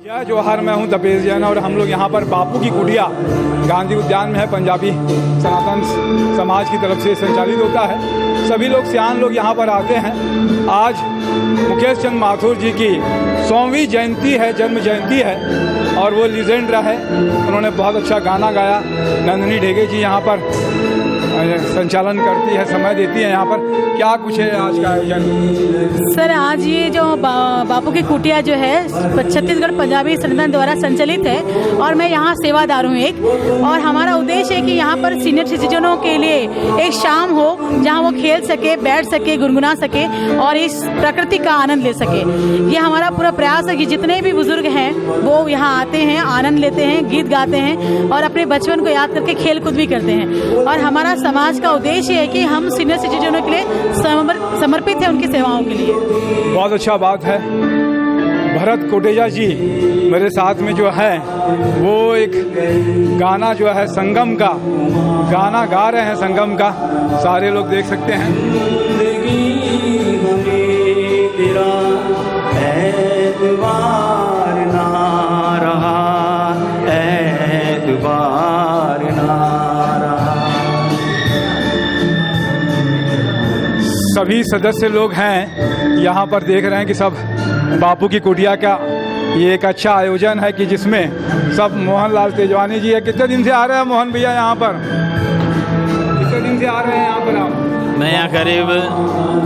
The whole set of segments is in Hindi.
जय जोहार, मैं हूं तपेश जैन और हम लोग यहाँ पर बापू की कुटिया गांधी उद्यान में है। पंजाबी सनातन समाज की तरफ से संचालित होता है। सभी लोग सियान लोग यहाँ पर आते हैं। आज मुकेश चंद माथुर जी की 100वीं जयंती है, जन्म जयंती है और वो लीजेंड रहे। उन्होंने बहुत अच्छा गाना गाया। नंदिनी ढेगे जी यहाँ पर संचालन करती है, समय देती है। यहाँ पर क्या कुछ है आज का आयोजन? सर, आज ये जो बापू की कुटिया जो है छत्तीसगढ़ पंजाबी संगठन द्वारा संचालित है और मैं यहाँ सेवादार हूँ एक। और हमारा उद्देश्य है कि यहाँ पर सीनियर सिटीजनों के लिए एक शाम हो जहाँ वो खेल सके, बैठ सके, गुनगुना सके और इस प्रकृति का आनंद ले सके। ये हमारा पूरा प्रयास है कि जितने भी बुजुर्ग हैं वो यहाँ आते हैं, आनंद लेते हैं, गीत गाते हैं और अपने बचपन को याद करके खेल कूद भी करते हैं। और हमारा समाज का उद्देश्य है कि हम सीनियर सिटीजनों के लिए समर्पित है उनकी सेवाओं के लिए। बहुत अच्छा बात है। भरत कोटेजा जी मेरे साथ में जो है वो एक गाना जो है संगम का गाना गा रहे हैं। संगम का सारे लोग देख सकते हैं। तेरा एतबार ना रहा, एतबार ना रहा। सभी सदस्य लोग हैं यहाँ पर, देख रहे हैं कि सब बापू की कुटिया का ये एक अच्छा आयोजन है कि जिसमें सब मोहनलाल तेजवानी जी है। कितने दिन से आ रहे हैं मोहन भैया यहाँ पर? कितने दिन से आ रहे हैं यहाँ पर आप? मैं यहाँ करीब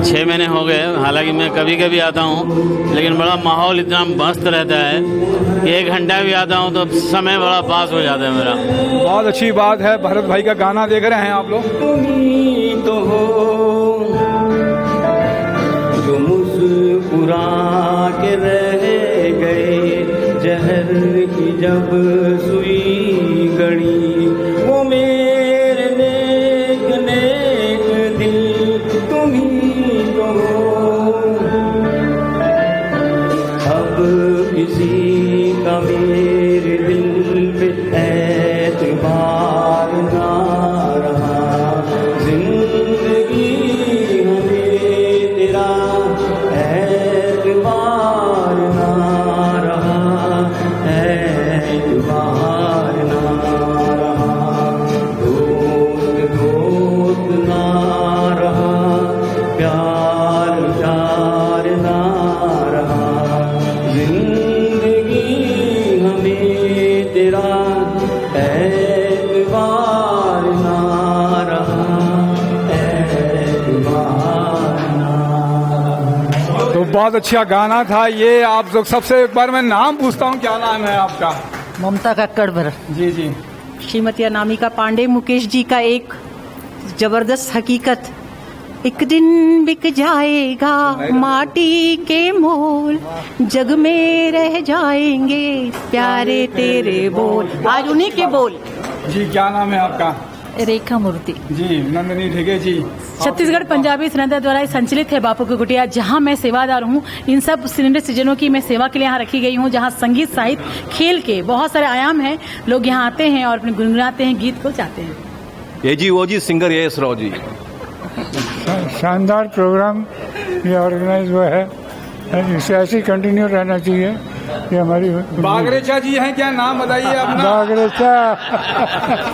6 महीने हो गए। हालांकि मैं कभी कभी आता हूँ, लेकिन बड़ा माहौल इतना मस्त रहता है कि 1 घंटा भी आता हूँ तो समय बड़ा पास हो जाता है मेरा। बहुत अच्छी बात है। भरत भाई का गाना देख रहे हैं आप लोग। तुम तो हो जो मुस्कुरा के रह गए, जहर की जब सुई गड़ी, वो मेरे नेक नेक दिल तुम ही तो हो। अब किसी का मेरे दिल पे एतबार ना रहा, जिंदगी हमें तेरा एतबार ना रहा, एतबार ना रहा। दोस्त दोस्त ना रहा, प्यार प्यार ना रहा, जिंदगी हमें तेरा एतबार ना रहा, एतबार ना रहा। तो बहुत अच्छा गाना था ये। आप लोग सबसे एक बार मैं नाम पूछता हूँ, क्या नाम है आपका? ममता कक्कड़। जी जी। श्रीमती अनामिका पांडे। मुकेश जी का एक जबरदस्त हकीकत, एक दिन बिक जाएगा माटी के मोल, जग में रह जाएंगे प्यारे तेरे बोल। आज उन्हीं के बोल। जी, क्या नाम है आपका? रेखा मूर्ति जी। नंदिनी ढेगे जी। छत्तीसगढ़ पंजाबी संगठन द्वारा संचालित है बापू की कुटिया, जहां मैं सेवादार हूं। इन सब सीनियर सिटीजनों की मैं सेवा के लिए यहाँ रखी गई हूं, जहां संगीत, साहित्य, खेल के बहुत सारे आयाम हैं। लोग यहाँ आते हैं और अपने गुनगुनाते हैं, गीत को चाहते हैं। ये जी वो जी सिंगर यश राव जी। शानदार प्रोग्राम ये ऑर्गेनाइज हुआ है, इसे ऐसे ही कंटिन्यू रहना चाहिए। ये हमारी बागरेचा जी हैं, क्या नाम बताइए अपना? बागरेचा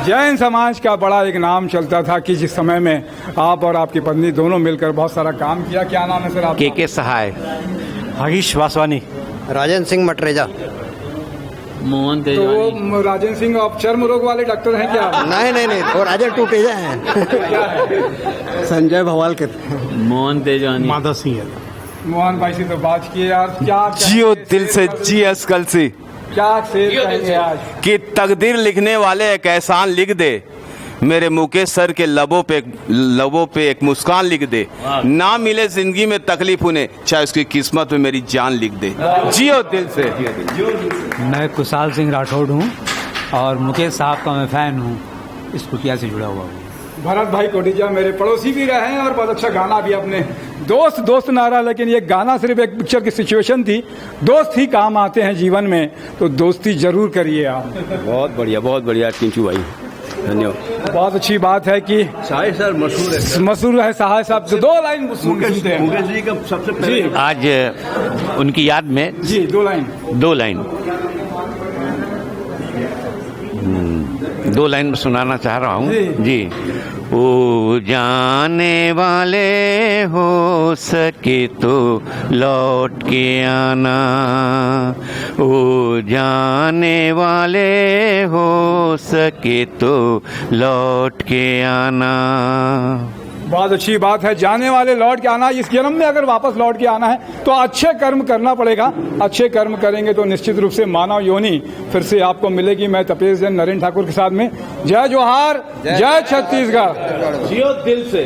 जैन समाज का बड़ा एक नाम चलता था कि जिस समय में आप और आपकी पत्नी दोनों मिलकर बहुत सारा काम किया। क्या नाम है सर आपका? के सहाय, हरीश वासवानी, राजन सिंह मटरेजा। मोहन तो तेजवानी। वो राजेंद्र सिंह आप चर्म रोग वाले डॉक्टर हैं क्या? नहीं नहीं नहीं, वो राजन टूटेजा हैं। क्या है? संजय भवालकर। मोहन तेजवानी। माधव सिंह है। मोहन भाई से तो बात किए यार। क्या जियो दिल से जी अस्कल से, क्या शेर कहेंगे आज? कि तकदीर लिखने वाले एक एहसान लिख दे, मेरे मुकेश सर के लबों पे एक मुस्कान लिख दे। ना मिले जिंदगी में तकलीफ उन्हें, चाहे उसकी किस्मत में मेरी जान लिख दे। जियो दिल से। मैं कुशाल सिंह राठौड़ हूँ और मुकेश साहब का मैं फैन हूँ, इस कुटिया से जुड़ा हुआ हूँ। भरत भाई कोटेजा मेरे पड़ोसी भी रहे हैं और बहुत अच्छा गाना भी। अपने दोस्त नारा, लेकिन ये गाना सिर्फ एक पिक्चर की सिचुएशन थी। दोस्त ही काम आते हैं जीवन में, तो दोस्ती जरूर करिए आप। बहुत बढ़िया किंचू भाई। धन्यवाद। बहुत अच्छी बात है कि साहिब सर मशहूर है। मशहूर है साहिब साहब से 2 लाइन सुनते हैं। मुकेश जी का सबसे पहले आज उनकी याद में जी 2 लाइन 2 लाइन सुनाना चाह रहा हूँ जी। जी। ओ जाने वाले हो सके तो लौट के आना, ओ जाने वाले हो सके तो लौट के आना। बहुत अच्छी बात है, जाने वाले लौट के आना। इस जन्म में अगर वापस लौट के आना है तो अच्छे कर्म करना पड़ेगा। अच्छे कर्म करेंगे तो निश्चित रूप से मानव योनि फिर से आपको मिलेगी। मैं तपेश जैन नरेंद्र ठाकुर के साथ में जय जोहार, जय छत्तीसगढ़। जियो दिल से।